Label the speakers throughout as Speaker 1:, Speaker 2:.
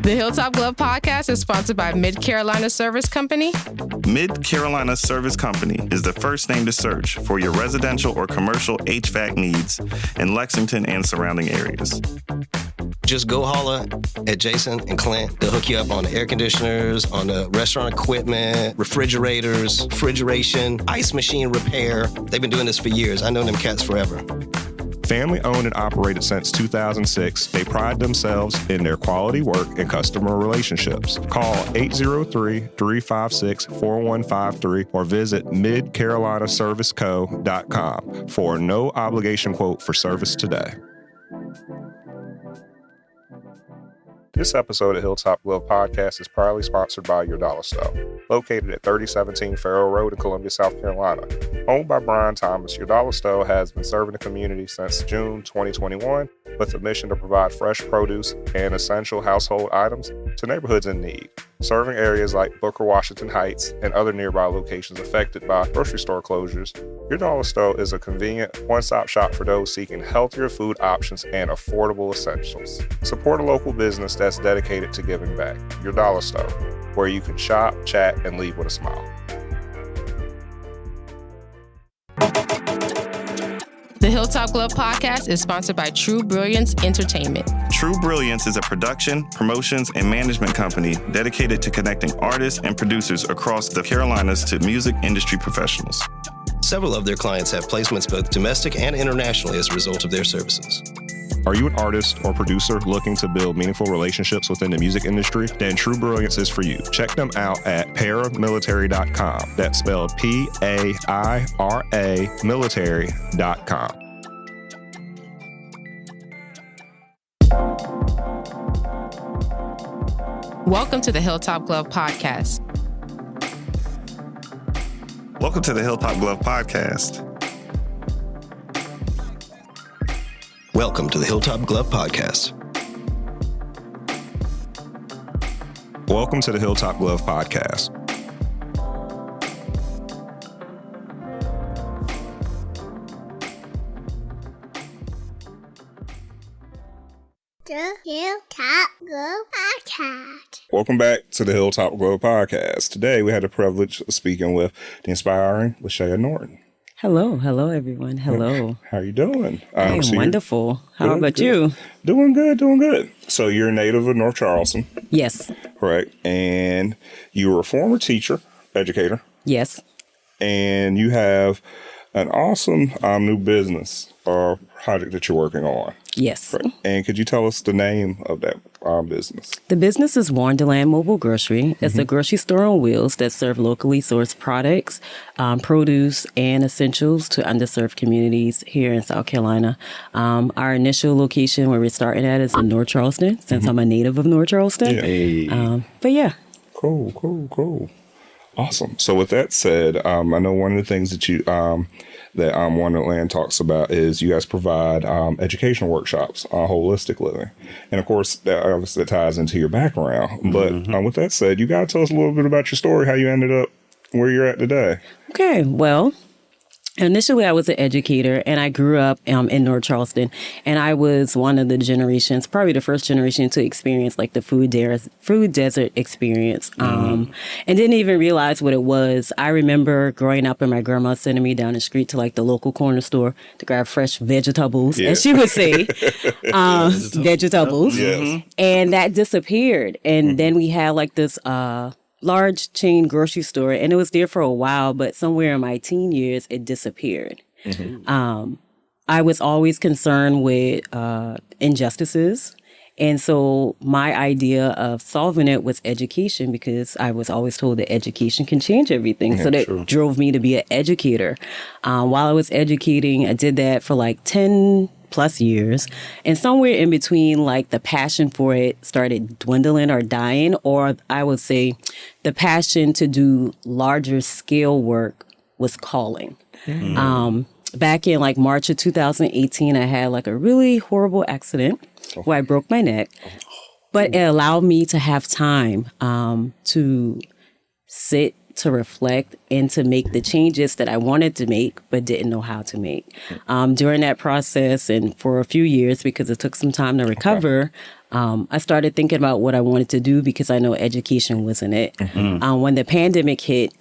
Speaker 1: The Hilltop Glove Podcast is sponsored by Mid-Carolina Service Company.
Speaker 2: Mid-Carolina Service Company is the first name to search for your residential or commercial HVAC needs in Lexington and surrounding areas.
Speaker 3: Just go holler at Jason and Clint. They'll hook you up on the air conditioners, on the restaurant equipment, refrigerators, refrigeration, ice machine repair. They've been doing this for years. I know them cats forever.
Speaker 4: Family owned and operated since 2006, they pride themselves in their quality work and customer relationships. Call 803-356-4153 or visit midcarolinaserviceco.com for a no obligation quote for service today. This episode of Hilltop Glove Podcast is proudly sponsored by Your Dollar Store. Located at 3017 Farrell Road in Columbia, South Carolina. Owned by Brian Thomas, Your Dollar Store has been serving the community since June 2021 with a mission to provide fresh produce and essential household items to neighborhoods in need, serving areas like Booker, Washington Heights, and other nearby locations affected by grocery store closures. Your Dollar Store is a convenient one-stop shop for those seeking healthier food options and affordable essentials. Support a local business that's dedicated to giving back. Your Dollar Store, where you can shop, chat, and leave with a smile.
Speaker 1: The Hilltop Glove Podcast is sponsored by True Brilliance Entertainment.
Speaker 2: True Brilliance is a production, promotions, and management company dedicated to connecting artists and producers across the Carolinas to music industry professionals.
Speaker 3: Several of their clients have placements both domestic and internationally as a result of their services.
Speaker 4: Are you an artist or producer looking to build meaningful relationships within the music industry? Then True Brilliance is for you. Check them out at paramilitary.com. That's spelled P-A-I-R-A military.com.
Speaker 1: Welcome to the Hilltop Glove Podcast.
Speaker 2: Welcome to the Hilltop Glove Podcast.
Speaker 3: Welcome to the Hilltop Glove Podcast.
Speaker 4: Welcome to the Hilltop Glove Podcast.
Speaker 5: The Hilltop Glove Podcast.
Speaker 4: Welcome back to the Hilltop Glove Podcast. Today we had the privilege of speaking with the inspiring LaShaya Norton.
Speaker 6: Hello, everyone. Hello.
Speaker 4: How are you doing?
Speaker 6: I am wonderful. How about you?
Speaker 4: Doing good. So you're a native of North Charleston.
Speaker 6: Yes.
Speaker 4: Correct. And you were a former teacher, educator.
Speaker 6: Yes.
Speaker 4: And you have an awesome new business or project that you're working on.
Speaker 6: Yes.
Speaker 4: Right. And could you tell us the name of that business?
Speaker 6: The business is Wanderland Mobile Grocery. It's a grocery store on wheels that serve locally sourced products, produce, and essentials to underserved communities here in South Carolina. Our initial location where we're starting at is in North Charleston, since I'm a native of North Charleston.
Speaker 4: Yeah.
Speaker 6: But yeah.
Speaker 4: Cool. Awesome. So with that said, I know one of the things that you that Wanderland talks about is you guys provide educational workshops on holistic living. And of course, that obviously ties into your background. But with that said, you got to tell us a little bit about your story, how you ended up where you're at today.
Speaker 6: Okay, well, initially, I was an educator, and I grew up in North Charleston, and I was one of the generations, probably the first generation to experience like the food desert experience, and didn't even realize what it was. I remember growing up and my grandma sending me down the street to like the local corner store to grab fresh vegetables, as she would say, vegetables, and that disappeared. And then we had like this large chain grocery store, and it was there for a while, but somewhere in my teen years, it disappeared. I was always concerned with injustices. And so my idea of solving it was education, because I was always told that education can change everything. So that drove me to be an educator. While I was educating, I did that for like 10 plus years. And somewhere in between, like the passion for it started dwindling or dying, or I would say the passion to do larger scale work was calling. Back in like March of 2018, I had like a really horrible accident where I broke my neck, but it allowed me to have time to sit, to reflect, and to make the changes that I wanted to make, but didn't know how to make. During that process, and for a few years, because it took some time to recover, I started thinking about what I wanted to do because I know education wasn't it. When the pandemic hit,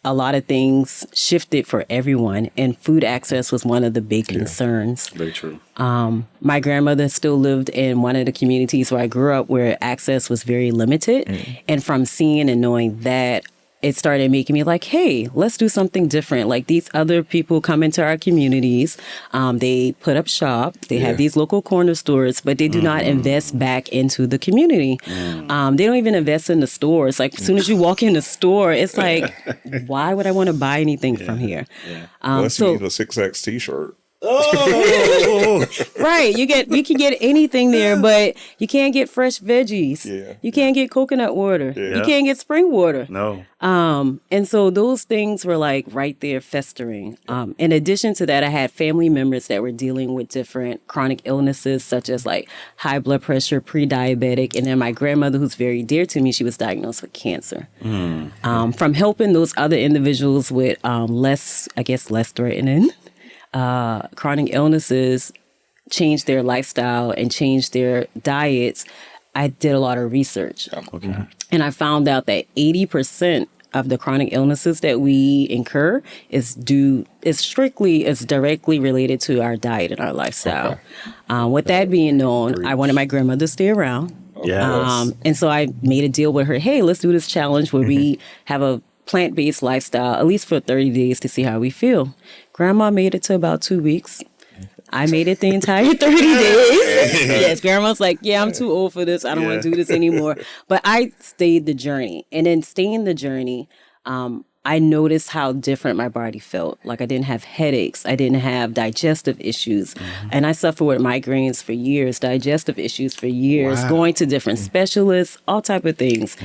Speaker 6: a lot of things shifted for everyone, and food access was one of the big concerns.
Speaker 7: Very true.
Speaker 6: My grandmother still lived in one of the communities where I grew up where access was very limited. And from seeing and knowing that, it started making me like, hey, let's do something different. Like these other people come into our communities. They put up shop. They have these local corner stores, but they do not invest back into the community. They don't even invest in the stores. Like as soon as you walk in the store, it's like, why would I want to buy anything from here?
Speaker 4: Unless you need a 6X t-shirt.
Speaker 6: Right. You can get anything there, but you can't get fresh veggies. You can't get coconut water. You can't get spring water.
Speaker 7: No.
Speaker 6: And so those things were like right there festering. In addition to that, I had family members that were dealing with different chronic illnesses, such as like high blood pressure, pre-diabetic. And then my grandmother, who's very dear to me, she was diagnosed with cancer. From helping those other individuals with less threatening chronic illnesses, change their lifestyle and change their diets, I did a lot of research. And I found out that 80% of the chronic illnesses that we incur is directly related to our diet and our lifestyle. With that being known, I wanted my grandmother to stay around. And so I made a deal with her. Hey, let's do this challenge where we have a plant-based lifestyle, at least for 30 days to see how we feel. Grandma made it to about 2 weeks. I made it the entire 30 days. Yes, grandma's like, yeah, I'm too old for this. I don't want to do this anymore. But I stayed the journey. And in staying the journey, I noticed how different my body felt. Like I didn't have headaches. I didn't have digestive issues. And I suffered with migraines for years, digestive issues for years, going to different specialists, all type of things.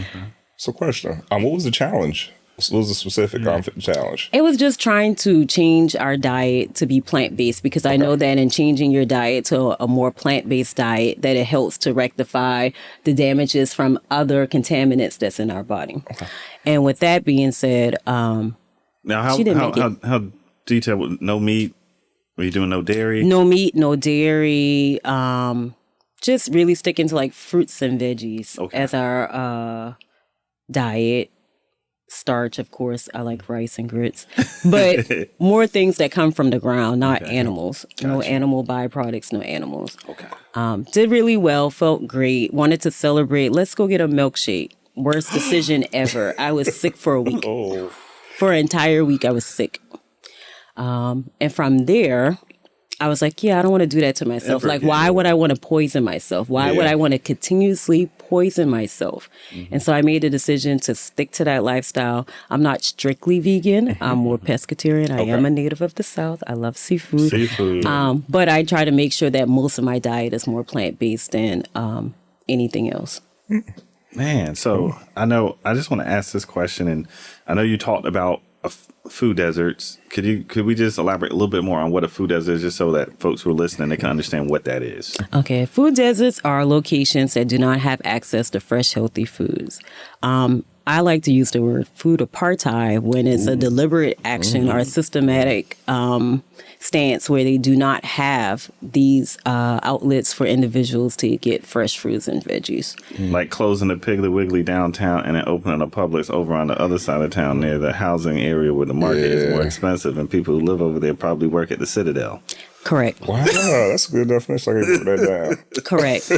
Speaker 4: So question, what was the challenge? What was the specific challenge?
Speaker 6: It was just trying to change our diet to be plant-based because I know that in changing your diet to a more plant-based diet, that it helps to rectify the damages from other contaminants that's in our body. And with that being said,
Speaker 7: now how detailed? No meat? Were you doing no dairy?
Speaker 6: No meat, no dairy. Just really sticking to like fruits and veggies as our diet. Starch, of course. I like rice and grits, but more things that come from the ground, not animals. No animal byproducts, no animals. Did really well, felt great, wanted to celebrate. Let's go get a milkshake. Worst decision ever. I was sick for a week. For an entire week, I was sick. And from there, I was like, I don't want to do that to myself. Why would I want to poison myself? Why would I want to continuously poison myself? And so I made a decision to stick to that lifestyle. I'm not strictly vegan. I'm more pescatarian. I am a native of the South. I love seafood. But I try to make sure that most of my diet is more plant-based than anything else.
Speaker 7: Man, so I just want to ask this question, and I know you talked about food deserts. Could we just elaborate a little bit more on what a food desert is, just so that folks who are listening, they can understand what that is?
Speaker 6: Okay. Food deserts are locations that do not have access to fresh, healthy foods. I like to use the word food apartheid when it's a deliberate action or a systematic stance where they do not have these outlets for individuals to get fresh fruits and veggies.
Speaker 7: Like closing the Piggly Wiggly downtown and then opening a Publix over on the other side of town near the housing area where the market is more expensive, and people who live over there probably work at the Citadel.
Speaker 6: Correct.
Speaker 4: Wow, that's a good definition. I can put that down.
Speaker 6: Correct.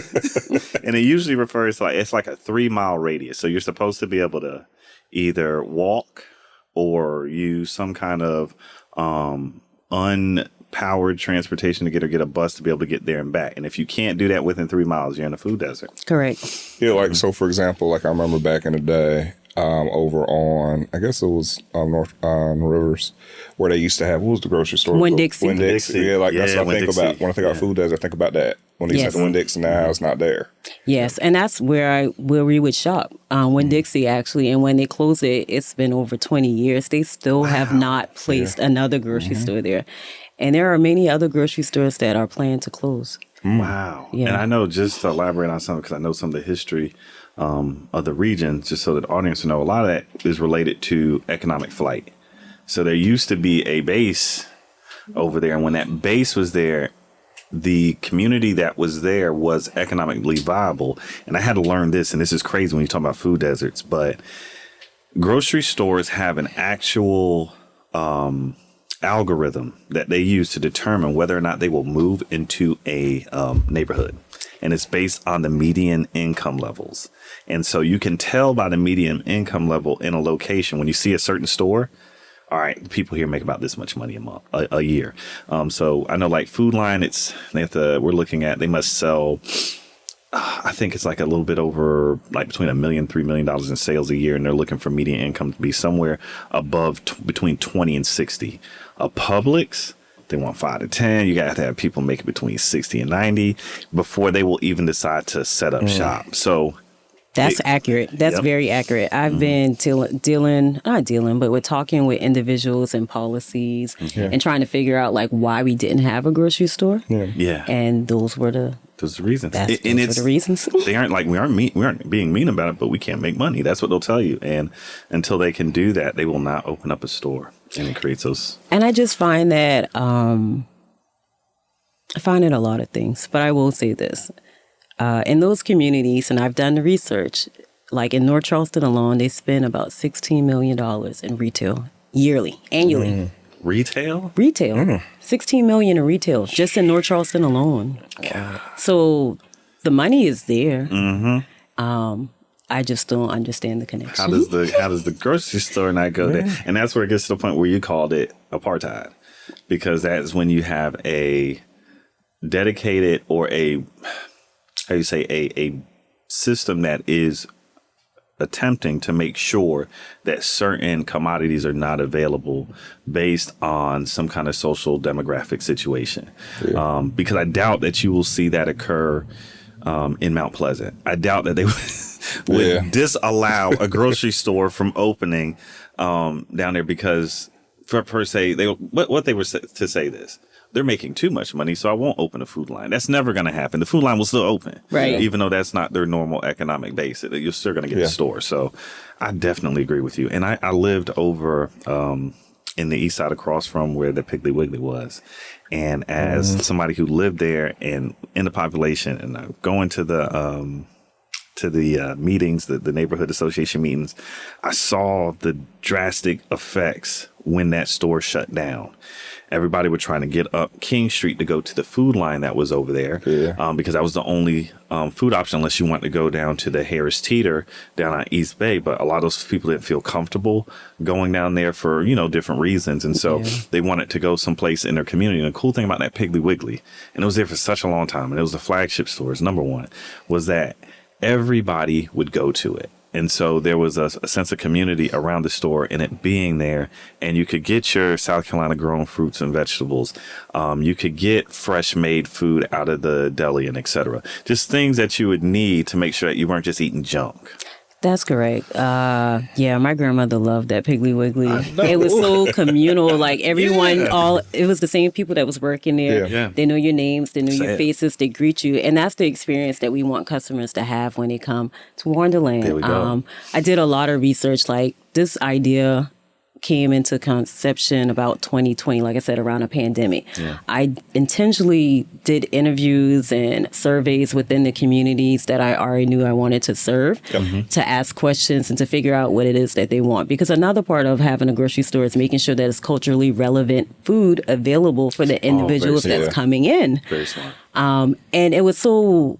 Speaker 7: And it usually refers to it's like a 3-mile radius. So you're supposed to be able to either walk or use some kind of unpowered transportation to get a bus to be able to get there and back. And if you can't do that within 3 miles, you're in a food desert.
Speaker 6: Correct.
Speaker 4: Yeah, so for example, I remember back in the day, over on, I guess it was North Rivers, where they used to have, what was the grocery store?
Speaker 6: Winn-Dixie.
Speaker 4: Winn-Dixie. Yeah, that's what I think about. When I think about food desert, I think about that. When they used to have Winn-Dixie, now it's not there.
Speaker 6: Yes, and that's where we would shop. Winn-Dixie, actually, and when they closed it, it's been over 20 years. They still have not placed another grocery store there. And there are many other grocery stores that are planned to close.
Speaker 7: Wow. Yeah. And I know, just to elaborate on something, because I know some of the history of the region, just so that the audience know, a lot of that is related to economic flight. So there used to be a base over there, and when that base was there, the community that was there was economically viable. And I had to learn this, and this is crazy when you talk about food deserts, but grocery stores have an actual algorithm that they use to determine whether or not they will move into a neighborhood. And it's based on the median income levels. And so you can tell by the median income level in a location when you see a certain store, all right, people here make about this much money a year. So I know like Food Line, we're looking at, they must sell, I think it's like a little bit over like between $1 million, $3 million in sales a year. And they're looking for median income to be somewhere above between 20 and 60. A Publix, they want 5 to 10. You got to have people make it between 60 and 90 before they will even decide to set up shop. So
Speaker 6: that's accurate. That's very accurate. I've been we're talking with individuals and policies and trying to figure out like why we didn't have a grocery store.
Speaker 7: Yeah.
Speaker 6: And those were the
Speaker 7: reasons.
Speaker 6: Those were the reasons.
Speaker 7: They aren't like, we aren't being mean about it, but we can't make money. That's what they'll tell you. And until they can do that, they will not open up a store. And it creates those.
Speaker 6: And I just find that, I find it a lot of things, but I will say this. In those communities, and I've done the research, like in North Charleston alone, they spend about $16 million in retail annually.
Speaker 7: Retail?
Speaker 6: $16 million in retail, just in North Charleston alone.
Speaker 7: God.
Speaker 6: So the money is there. I just don't understand the connection.
Speaker 7: How does the grocery store not go there? And that's where it gets to the point where you called it apartheid, because that's when you have a dedicated or a system that is attempting to make sure that certain commodities are not available based on some kind of social demographic situation. Yeah. Because I doubt that you will see that occur in Mount Pleasant. I doubt that they would disallow a grocery store from opening down there because, per se, what they were to say this. They're making too much money, so I won't open a Food Line. That's never going to happen. The Food Line will still open,
Speaker 6: right?
Speaker 7: Even though that's not their normal economic base. You're still going to get a store. So I definitely agree with you. And I lived over in the east side across from where the Piggly Wiggly was. And as somebody who lived there and in the population and going to the meetings, the neighborhood association meetings, I saw the drastic effects when that store shut down. Everybody were trying to get up King Street to go to the Food Line that was over there because that was the only food option unless you want to go down to the Harris Teeter down on East Bay. But a lot of those people didn't feel comfortable going down there for, different reasons. And so they wanted to go someplace in their community. And the cool thing about that Piggly Wiggly, and it was there for such a long time, and it was the flagship stores, number one, was that everybody would go to it. And so there was a sense of community around the store and it being there, and you could get your South Carolina grown fruits and vegetables. You could get fresh made food out of the deli and et cetera. Just things that you would need to make sure that you weren't just eating junk.
Speaker 6: That's correct. My grandmother loved that Piggly Wiggly. It was so communal. Like everyone, it was the same people that was working there. Yeah. They know your names, they know your faces, they greet you. And that's the experience that we want customers to have when they come to Wanderland.
Speaker 7: There we go.
Speaker 6: I did a lot of research. Like this idea came into conception about 2020, like I said, around a pandemic. Yeah. I intentionally did interviews and surveys within the communities that I already knew I wanted to serve to ask questions and to figure out what it is that they want. Because another part of having a grocery store is making sure that it's culturally relevant food available for the individuals that's coming in.
Speaker 7: Very smart.
Speaker 6: And it was so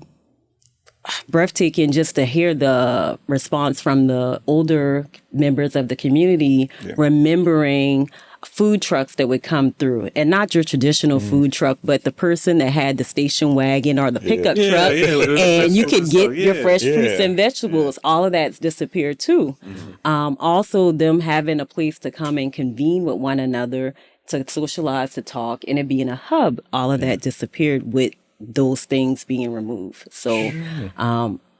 Speaker 6: breathtaking just to hear the response from the older members of the community remembering food trucks that would come through, and not your traditional food truck, but the person that had the station wagon or the pickup truck, and you could get your fresh fruits and vegetables. All of that's disappeared too. Also, them having a place to come and convene with one another, to socialize, to talk, and it being a hub. All of that disappeared with those things being removed. So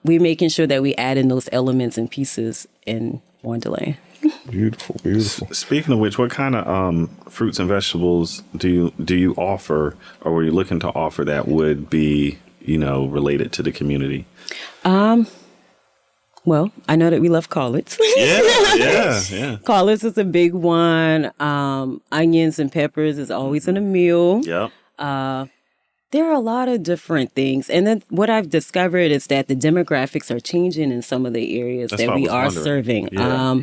Speaker 6: we're making sure that we add in those elements and pieces in Wanderland.
Speaker 4: Beautiful.
Speaker 7: Speaking of which, what kind of fruits and vegetables do you offer, or were you looking to offer that would be, related to the community?
Speaker 6: Well, I know that we love collards.
Speaker 7: Yeah.
Speaker 6: Collards is a big one. Onions and peppers is always in a meal.
Speaker 7: Yep.
Speaker 6: There are a lot of different things. And then what I've discovered is that the demographics are changing in some of the areas that we are serving.
Speaker 7: Yeah.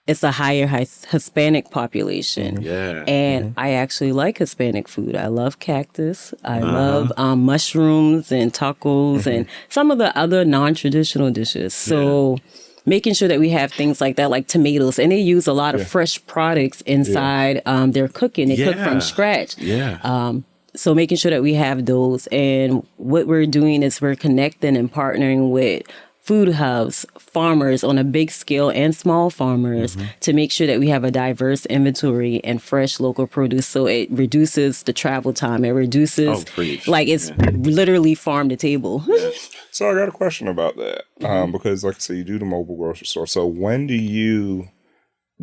Speaker 6: It's a higher Hispanic population.
Speaker 7: Yeah.
Speaker 6: And I actually like Hispanic food. I love cactus. I love mushrooms and tacos and some of the other non-traditional dishes. So making sure that we have things like that, like tomatoes. And they use a lot of fresh products inside their cooking. They cook from scratch.
Speaker 7: Yeah.
Speaker 6: So making sure that we have those. And what we're doing is we're connecting and partnering with food hubs, farmers on a big scale and small farmers to make sure that we have a diverse inventory and fresh local produce. So it reduces the travel time. It reduces, it's literally farm to table.
Speaker 4: So I got a question about that. Because like I said, you do the mobile grocery store. So when do you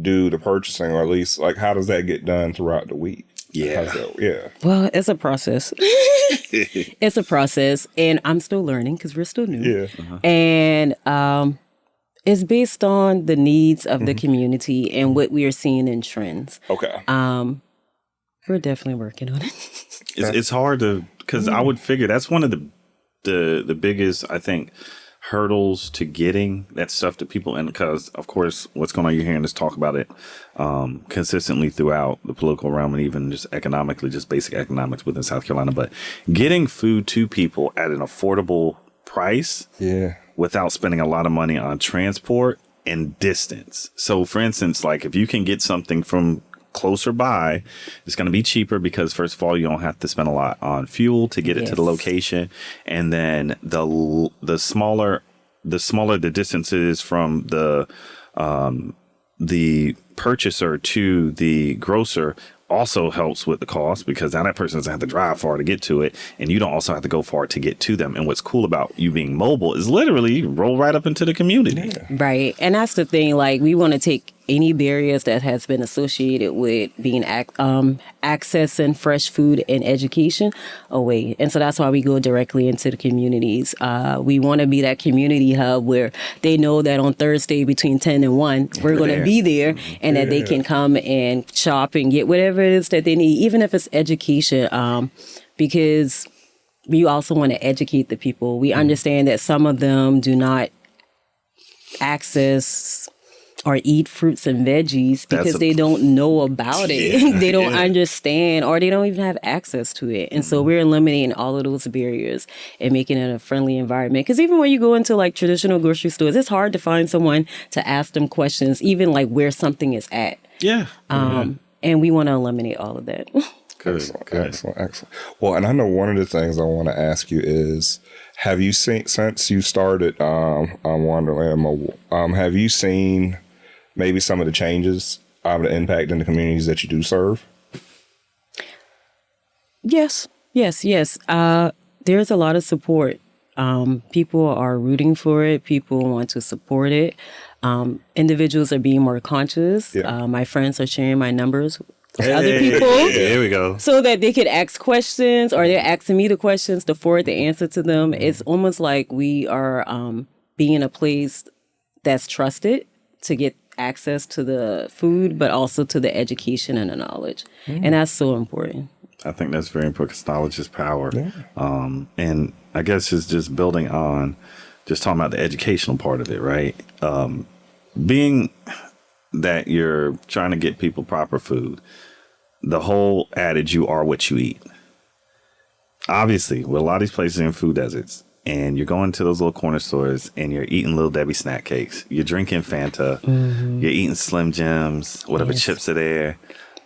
Speaker 4: do the purchasing, or at least like how does that get done throughout the week? Well,
Speaker 6: it's a process. It's a process, and I'm still learning because we're still new. And it's based on the needs of the community and what we are seeing in trends.
Speaker 4: Okay.
Speaker 6: We're definitely working on it.
Speaker 7: It's hard to, because I would figure that's one of the biggest, I think, hurdles to getting that stuff to people. And because, of course, what's going on, you're hearing us talk about it consistently throughout the political realm and even just economically, just basic economics within South Carolina. But getting food to people at an affordable price without spending a lot of money on transport and distance. So, for instance, like if you can get something from closer by, it's going to be cheaper because first of all, you don't have to spend a lot on fuel to get it to the location, and then the smaller the distance is from the purchaser to the grocer also helps with the cost, because now that person doesn't have to drive far to get to it, and you don't also have to go far to get to them. And what's cool about you being mobile is literally you roll right up into the community.
Speaker 6: Right. And that's the thing, like we want to take any barriers that has been associated with being accessing fresh food and education away. And so that's why we go directly into the communities. We want to be that community hub where they know that on Thursday between 10 and 1, we're going to be there, and that they can come and shop and get whatever it is that they need, even if it's education, because we also want to educate the people. We understand that some of them do not access or eat fruits and veggies because they don't know about it. They don't understand, or they don't even have access to it. And so we're eliminating all of those barriers and making it a friendly environment. Because even when you go into like traditional grocery stores, it's hard to find someone to ask them questions, even like where something is at. And we want to eliminate all of that.
Speaker 4: Excellent. Well, and I know one of the things I want to ask you is, have you seen, since you started on Wanderland Mobile, have you seen maybe some of the changes of the impact in the communities that you do serve?
Speaker 6: Yes. There's a lot of support. People are rooting for it. People want to support it. Individuals are being more conscious. My friends are sharing my numbers with other people.
Speaker 7: There we go.
Speaker 6: So that they could ask questions, or they're asking me the questions to forward the answer to them. It's almost like we are being a place that's trusted to get access to the food, but also to the education and the knowledge. And that's so important.
Speaker 7: I think that's very important, because knowledge is power. And I guess it's just building on just talking about the educational part of it, right? Being that you're trying to get people proper food, the whole adage, you are what you eat. Obviously, with a lot of these places in food deserts, and you're going to those little corner stores and you're eating Little Debbie snack cakes, you're drinking Fanta, you're eating Slim Jims, whatever chips are there.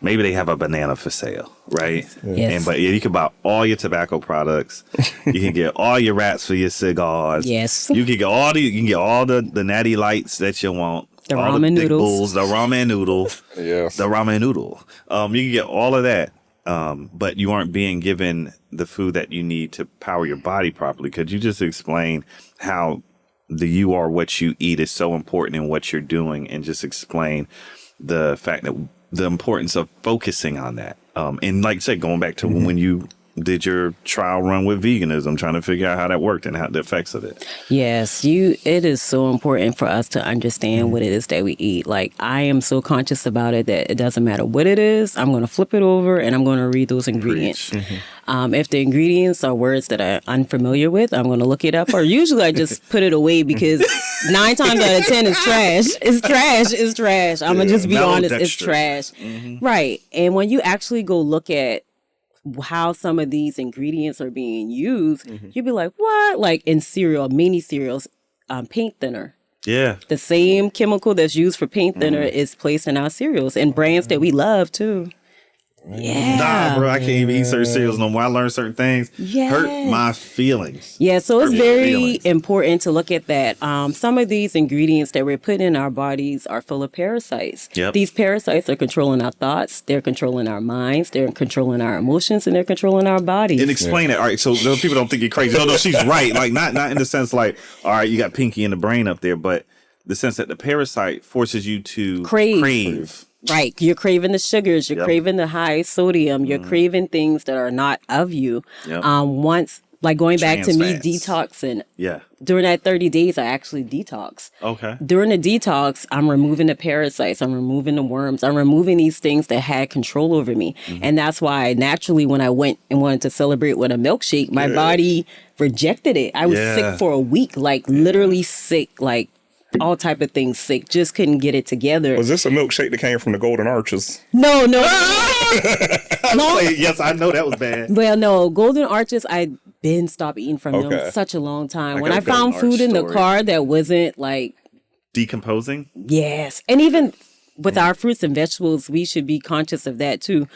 Speaker 7: Maybe they have a banana for sale, right? But you can buy all your tobacco products. You can get all your wraps for your cigars. You can get all the natty lights that you want.
Speaker 6: The ramen noodles.
Speaker 7: The ramen noodle. The ramen noodle. You can get all of that. But you aren't being given the food that you need to power your body properly. Could you just explain how the you are what you eat is so important in what you're doing, and just explain the fact that the importance of focusing on that? And like I said, going back to when you did your trial run with veganism, trying to figure out how that worked and how the effects of it.
Speaker 6: Yes, it is so important for us to understand what it is that we eat. Like, I am so conscious about it that it doesn't matter what it is. I'm going to flip it over and I'm going to read those ingredients. If the ingredients are words that I'm unfamiliar with, I'm going to look it up. Or usually I just put it away because 9 times out of 10 it's trash. It's trash. It's trash. I'm going to just be honest. It's trash. Right. And when you actually go look at how some of these ingredients are being used, you'd be like, what? Like in cereal, mini cereals, paint thinner.
Speaker 7: Yeah.
Speaker 6: The same chemical that's used for paint thinner is placed in our cereals and brands that we love too. Yeah.
Speaker 7: Nah, bro, I can't even eat certain cereals no more. I learned certain things. Hurt my feelings.
Speaker 6: Yeah, so it's very important to look at that. Some of these ingredients that we're putting in our bodies are full of parasites. These parasites are controlling our thoughts. They're controlling our minds. They're controlling our emotions, and they're controlling our bodies.
Speaker 7: And explain it. All right, so those people don't think you're crazy. No, she's right. Like, not in the sense like, all right, you got pinky in the brain up there, but the sense that the parasite forces you to crave.
Speaker 6: Right. You're craving the sugars. You're craving the high sodium. You're craving things that are not of you. Once, like going back to me detoxing. During that 30 days, I actually detox. During the detox, I'm removing the parasites. I'm removing the worms. I'm removing these things that had control over me. And that's why naturally when I went and wanted to celebrate with a milkshake, my body rejected it. I was sick for a week, like literally sick, like all type of things sick. Just couldn't get it together.
Speaker 4: Was this a milkshake that came from the Golden Arches?
Speaker 6: No.
Speaker 7: Yes, I know that was bad.
Speaker 6: Well, no, Golden Arches, I'd been stopped eating from them such a long time. When I found food in the car that wasn't like
Speaker 7: decomposing.
Speaker 6: Yes. And even with our fruits and vegetables, we should be conscious of that too.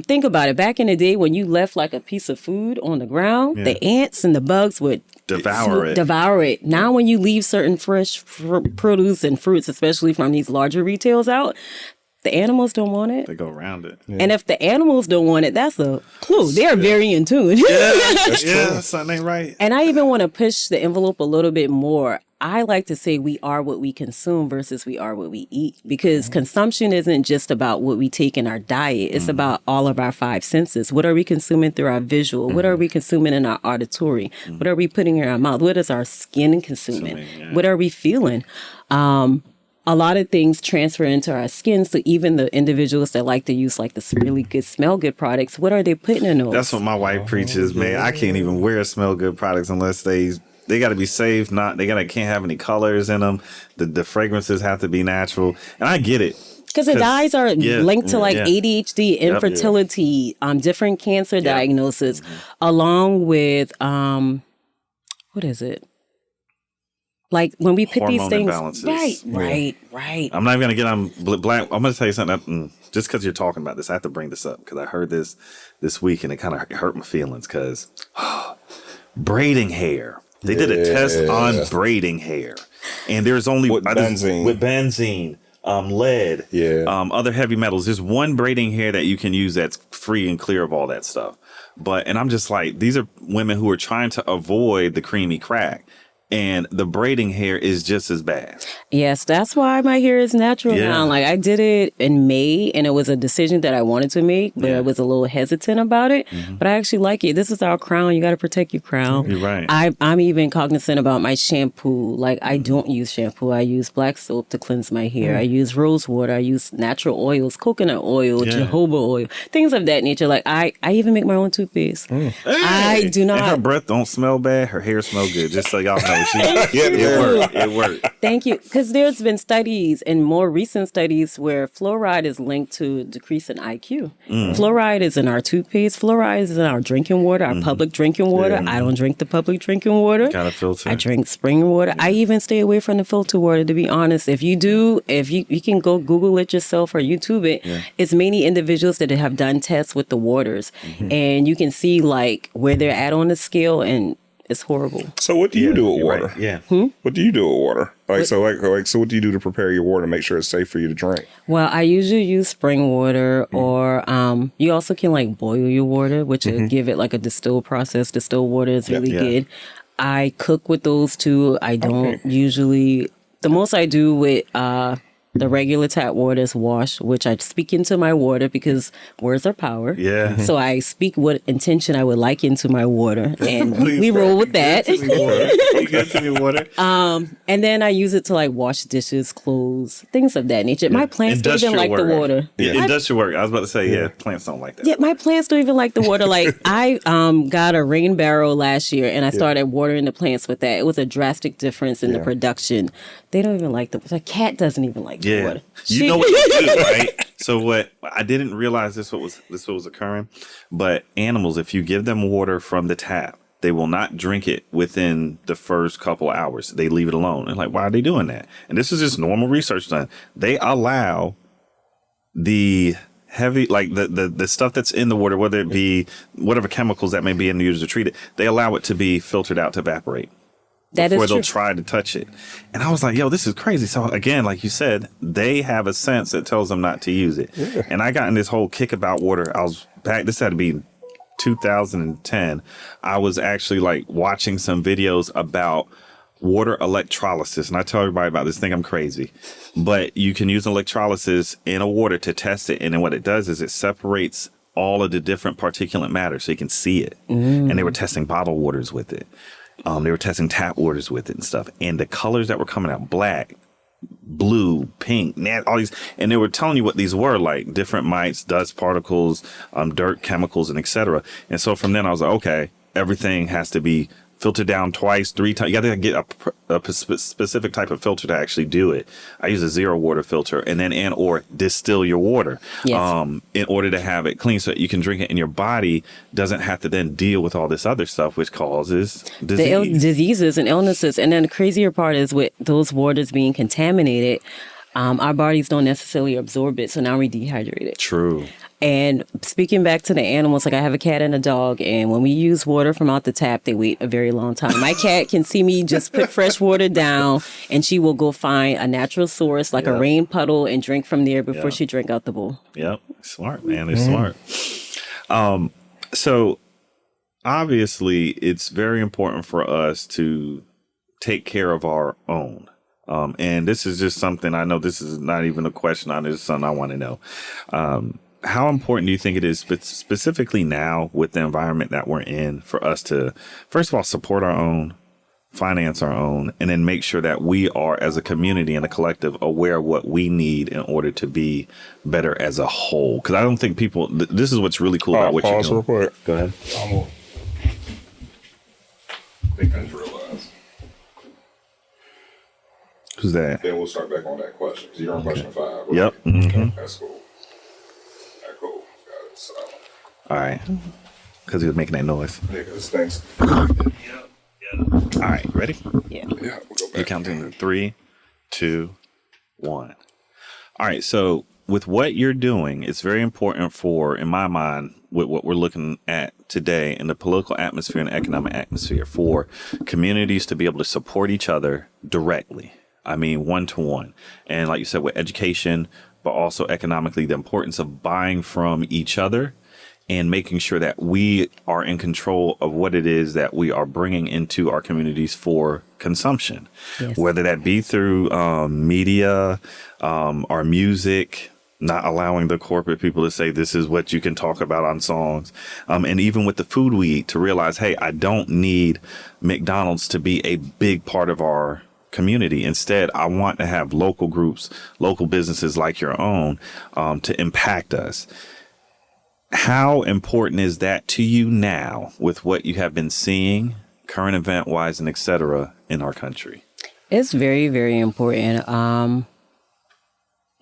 Speaker 6: Think about it. Back in the day when you left like a piece of food on the ground, the ants and the bugs would devour it. Now when you leave certain fresh produce and fruits, especially from these larger retails out, the animals don't want it.
Speaker 7: They go around it.
Speaker 6: And if the animals don't want it, that's a clue. They're very in tune.
Speaker 7: Something ain't right.
Speaker 6: And I even want to push the envelope a little bit more. I like to say we are what we consume versus we are what we eat, because consumption isn't just about what we take in our diet. It's about all of our 5 senses. What are we consuming through our visual? What are we consuming in our auditory? What are we putting in our mouth? What is our skin consuming? What are we feeling? A lot of things transfer into our skin. So even the individuals that like to use like this really good smell good products, what are they putting in those?
Speaker 7: That's what my wife preaches, man. I can't even wear smell good products unless they got to be safe. Can't have any colors in them. The fragrances have to be natural. And I get it.
Speaker 6: Because the dyes are linked to like ADHD, infertility, different cancer diagnosis, along with, what is it? Like when we put these things, right.
Speaker 7: I'm not even gonna get on black. I'm gonna tell you something. Just because you're talking about this, I have to bring this up because I heard this week and it kind of hurt my feelings. Because braiding hair, they did a test on braiding hair, and there's only with benzene, lead, other heavy metals. There's one braiding hair that you can use that's free and clear of all that stuff. And I'm just like, these are women who are trying to avoid the creamy crack. And the braiding hair is just as bad.
Speaker 6: Yes, that's why my hair is natural now. Like I did it in May and it was a decision that I wanted to make, but I was a little hesitant about it. But I actually like it. This is our crown. You got to protect your crown.
Speaker 7: You're right.
Speaker 6: I'm even cognizant about my shampoo. Like I don't use shampoo. I use black soap to cleanse my hair. I use rose water. I use natural oils, coconut oil, jojoba oil, things of that nature. Like I even make my own toothpaste.
Speaker 7: Hey,
Speaker 6: I do not.
Speaker 7: And her breath don't smell bad. Her hair smell good. Just so y'all know. It worked.
Speaker 6: Thank you. Because there's been studies and more recent studies where fluoride is linked to decrease in IQ. Fluoride is in our toothpaste. Fluoride is in our drinking water, our public drinking water. I don't drink the public drinking water.
Speaker 7: Got a filter.
Speaker 6: I drink spring water. I even stay away from the filter water, to be honest. If you can go Google it yourself or YouTube it, it's many individuals that have done tests with the waters. And you can see like where they're at on the scale, and it's horrible.
Speaker 4: So what do you do with water?
Speaker 7: Right. Yeah.
Speaker 4: What do you do with water? So what do you do to prepare your water to make sure it's safe for you to drink?
Speaker 6: Well, I usually use spring water, or you also can like boil your water, which will give it like a distilled process. Distilled water is really good. I cook with those too. I don't usually. The most I do with The regular tap water is washed, which I speak into my water because words are power.
Speaker 7: Yeah.
Speaker 6: So I speak what intention I would like into my water, and we roll with that.
Speaker 7: Good to me, water.
Speaker 6: And then I use it to like wash dishes, clothes, things of that nature. My plants don't even like the water.
Speaker 7: Yeah, industrial work. I was about to say, plants don't like that.
Speaker 6: Yeah, my plants don't even like the water. Like I got a rain barrel last year, and I started watering the plants with that. It was a drastic difference in the production. They don't even like the cat doesn't even like the water.
Speaker 7: You know what you do, right? So what I didn't realize this was occurring, but animals, if you give them water from the tap, they will not drink it within the first couple hours. They leave it alone. And like, why are they doing that? And this is just normal research done. They allow the heavy, like the stuff that's in the water, whether it be whatever chemicals that may be in the used to treat it, they allow it to be filtered out to evaporate. Before they'll try to touch it. And I was like, yo, this is crazy. So again, like you said, they have a sense that tells them not to use it. Yeah. And I got in this whole kick about water. I was back, this had to be 2010. I was actually like watching some videos about water electrolysis. And I tell everybody about this, think I'm crazy. But you can use electrolysis in a water to test it. And then what it does is it separates all of the different particulate matter so you can see it. And they were testing bottled waters with it. They were testing tap waters with it and stuff. And the colors that were coming out, black, blue, pink, all these, and they were telling you what these were, like different mites, dust particles, dirt, chemicals, and etc. And so from then I was like, okay, everything has to be filtered down twice, 3 times. You got to get a specific type of filter to actually do it. I use a zero water filter and then or distill your water in order to have it clean so that you can drink it and your body doesn't have to then deal with all this other stuff which causes
Speaker 6: diseases and illnesses. And then the crazier part is with those waters being contaminated, our bodies don't necessarily absorb it. So now we dehydrate it.
Speaker 7: True.
Speaker 6: And speaking back to the animals, like I have a cat and a dog, and when we use water from out the tap, they wait a very long time. My cat can see me just put fresh water down, and she will go find a natural source, like a rain puddle, and drink from there before she drink out the bowl. Yep.
Speaker 7: Smart, man. They're smart. So obviously, it's very important for us to take care of our own. And this is just something, I know this is not even a question, this is something I want to know. How important do you think it is specifically now with the environment that we're in for us to, first of all, support our own, finance our own, and then make sure that we are, as a community and a collective, aware of what we need in order to be better as a whole? Because I don't think people, this is what's really cool about what you're doing. Real quick. Go ahead.
Speaker 4: I think I just realized.
Speaker 7: Who's that?
Speaker 4: Then we'll start back on that question. Because you're on question 5. Right?
Speaker 7: Yep.
Speaker 4: Okay, that's cool. Cool. Got it. So.
Speaker 7: All right. Because he was making that noise.
Speaker 4: Yeah, because thanks.
Speaker 7: All right. Ready?
Speaker 6: Yeah.
Speaker 4: We'll go back.
Speaker 7: You're counting 3, 2, 1. All right. So with what you're doing, it's very important for, in my mind, with what we're looking at today in the political atmosphere and economic atmosphere, for communities to be able to support each other directly. I mean, one-to-one. And like you said, with education, but also economically, the importance of buying from each other and making sure that we are in control of what it is that we are bringing into our communities for consumption, whether that be through media, our music, not allowing the corporate people to say this is what you can talk about on songs. And even with the food we eat, to realize, hey, I don't need McDonald's to be a big part of our community. Instead, I want to have local groups, local businesses like your own, to impact us. How important is that to you now with what you have been seeing, current event wise and et cetera, in our country?
Speaker 6: It's very, very important.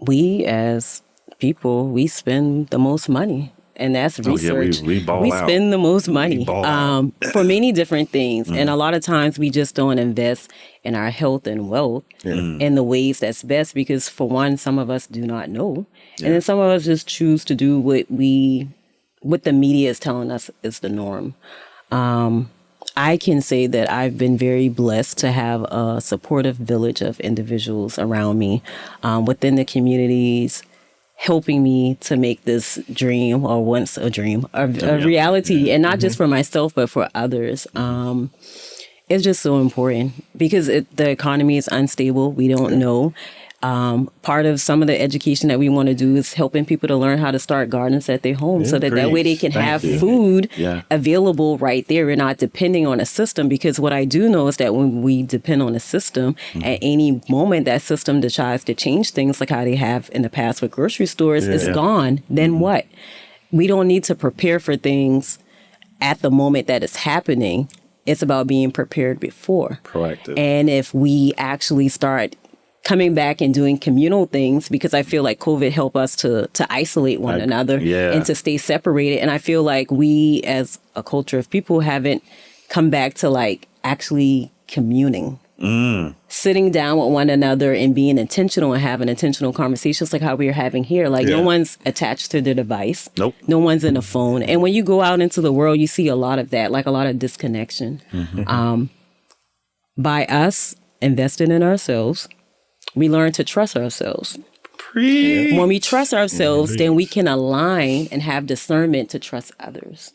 Speaker 6: We as people, we spend the most money. And that's research.
Speaker 7: We
Speaker 6: spend the most money for many different things. And a lot of times we just don't invest in our health and wealth in the ways that's best, because for one, some of us do not know. And then some of us just choose to do what the media is telling us is the norm. I can say that I've been very blessed to have a supportive village of individuals around me within the communities, helping me to make this dream, or once a dream, a reality, and not just for myself, but for others. It's just so important because the economy is unstable. We don't know. Part of some of the education that we want to do is helping people to learn how to start gardens at their home so that way they can have food available right there. We're not depending on a system, because what I do know is that when we depend on a system, at any moment that system decides to change things like how they have in the past with grocery stores, it's gone. Then what? We don't need to prepare for things at the moment that it's happening. It's about being prepared before. Proactive. And if we actually start coming back and doing communal things, because I feel like COVID helped us to isolate one another and to stay separated. And I feel like we as a culture of people haven't come back to like actually communing. Sitting down with one another and being intentional and having intentional conversations like how we're having here. Like no one's attached to their device. Nope. No one's in a phone. And when you go out into the world, you see a lot of that, like a lot of disconnection. By us investing in ourselves, we learn to trust ourselves. When we trust ourselves, then we can align and have discernment to trust others.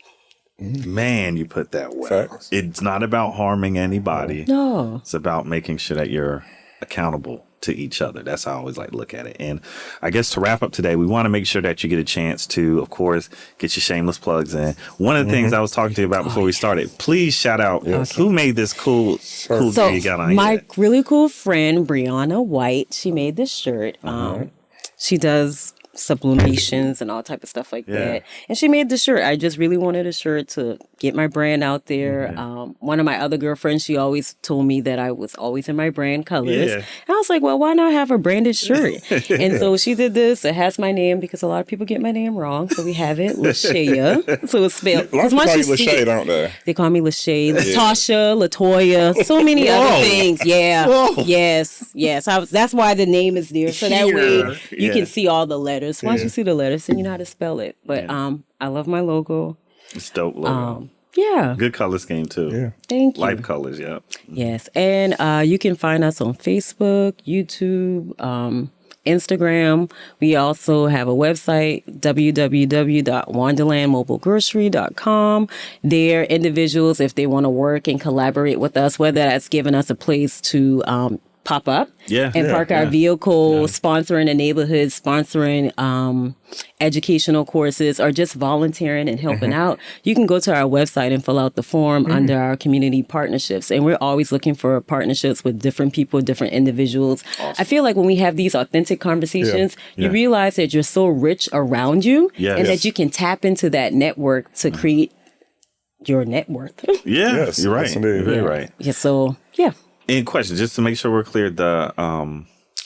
Speaker 7: Man, you put that well. Facts. It's not about harming anybody. No. It's about making sure that you're accountable to each other. That's how I always like to look at it. And I guess to wrap up today, we want to make sure that you get a chance to, of course, get your shameless plugs in. One of the things I was talking to you about before we started, please shout out who made this cool thing you got on
Speaker 6: my really cool friend, Brianna White, she made this shirt. She does sublimations and all type of stuff like that. And she made the shirt. I just really wanted a shirt to get my brand out there. One of my other girlfriends, she always told me that I was always in my brand colors. And I was like, well, why not have a branded shirt? And so she did this. It has my name because a lot of people get my name wrong. So we have it, LaShaya. So it's spelled.
Speaker 4: A lot of people call you LaShaya, don't they?
Speaker 6: They call me LaShaya, Latasha, Latoya, so many other things. Yes. That's why the name is there. So that way you can see all the letters. Once you see the letters, then you know how to spell it. But I love my logo.
Speaker 7: It's dope logo. Good color scheme too.
Speaker 6: Thank you.
Speaker 7: Life colors,
Speaker 6: Yes. And you can find us on Facebook, YouTube, Instagram. We also have a website, www.wanderlandmobilegrocery.com. There, individuals, if they want to work and collaborate with us, whether that's giving us a place to pop up and park our vehicle, sponsoring a neighborhood, sponsoring educational courses, or just volunteering and helping out, you can go to our website and fill out the form under our community partnerships. And we're always looking for partnerships with different people, different individuals. I feel like when we have these authentic conversations, you realize that you're so rich around you and that you can tap into that network to create your net worth.
Speaker 7: You're right. You're very right. And question, just to make sure we're clear, the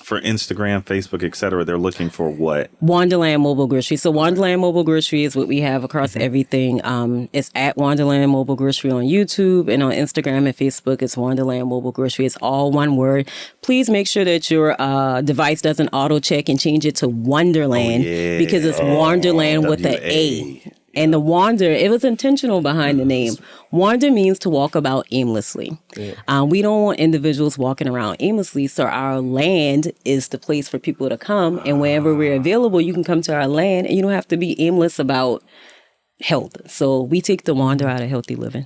Speaker 7: for Instagram, Facebook, etc., they're looking for what?
Speaker 6: Wanderland Mobile Grocery. So Wanderland Mobile Grocery is what we have across everything. It's at Wanderland Mobile Grocery on YouTube, and on Instagram and Facebook, it's Wanderland Mobile Grocery. It's all one word. Please make sure that your device doesn't auto check and change it to Wonderland because it's Wanderland with an A. And the wander, it was intentional behind the name. Wander means to walk about aimlessly. We don't want individuals walking around aimlessly, so our land is the place for people to come. And whenever we're available, you can come to our land, and you don't have to be aimless about health. So we take the wander out of healthy living.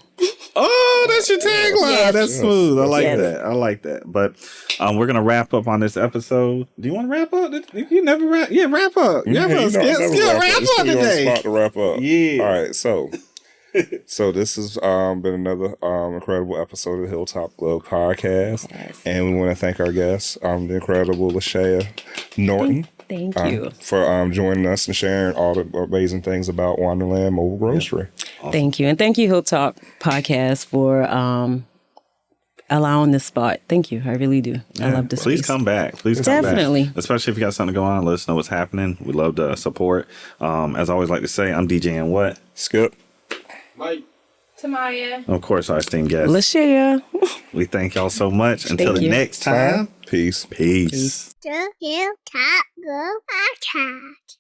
Speaker 7: Oh, that's your tagline. That's smooth. I like that. I like that. But we're going to wrap up on this episode. Do you want to wrap up? You never wrap. Yeah, wrap up. Wrap up today.
Speaker 4: Spot to wrap up. Yeah. All right. So this has been another incredible episode of the Hilltop Glove Podcast. And we want to thank our guest, the incredible LaShaya Norton.
Speaker 6: Thank you
Speaker 4: for joining us and sharing all the amazing things about Wanderland Mobile Grocery.
Speaker 6: Awesome. Thank you. And thank you, Hilltop Podcast, for allowing this spot. Thank you. I really do. I love this
Speaker 7: Please
Speaker 6: space.
Speaker 7: Come back. Please come
Speaker 6: Definitely.
Speaker 7: back. Especially if you got something going on, let us know what's happening. We'd love to support. As I always like to say, I'm DJing what?
Speaker 4: Skip.
Speaker 1: Mike. Tamaya.
Speaker 7: Of course, our esteemed guest.
Speaker 6: LaShaya.
Speaker 7: We thank y'all so much. Until the next time.
Speaker 4: Peace.
Speaker 7: Peace.
Speaker 5: The Hilltop Glove Podcast.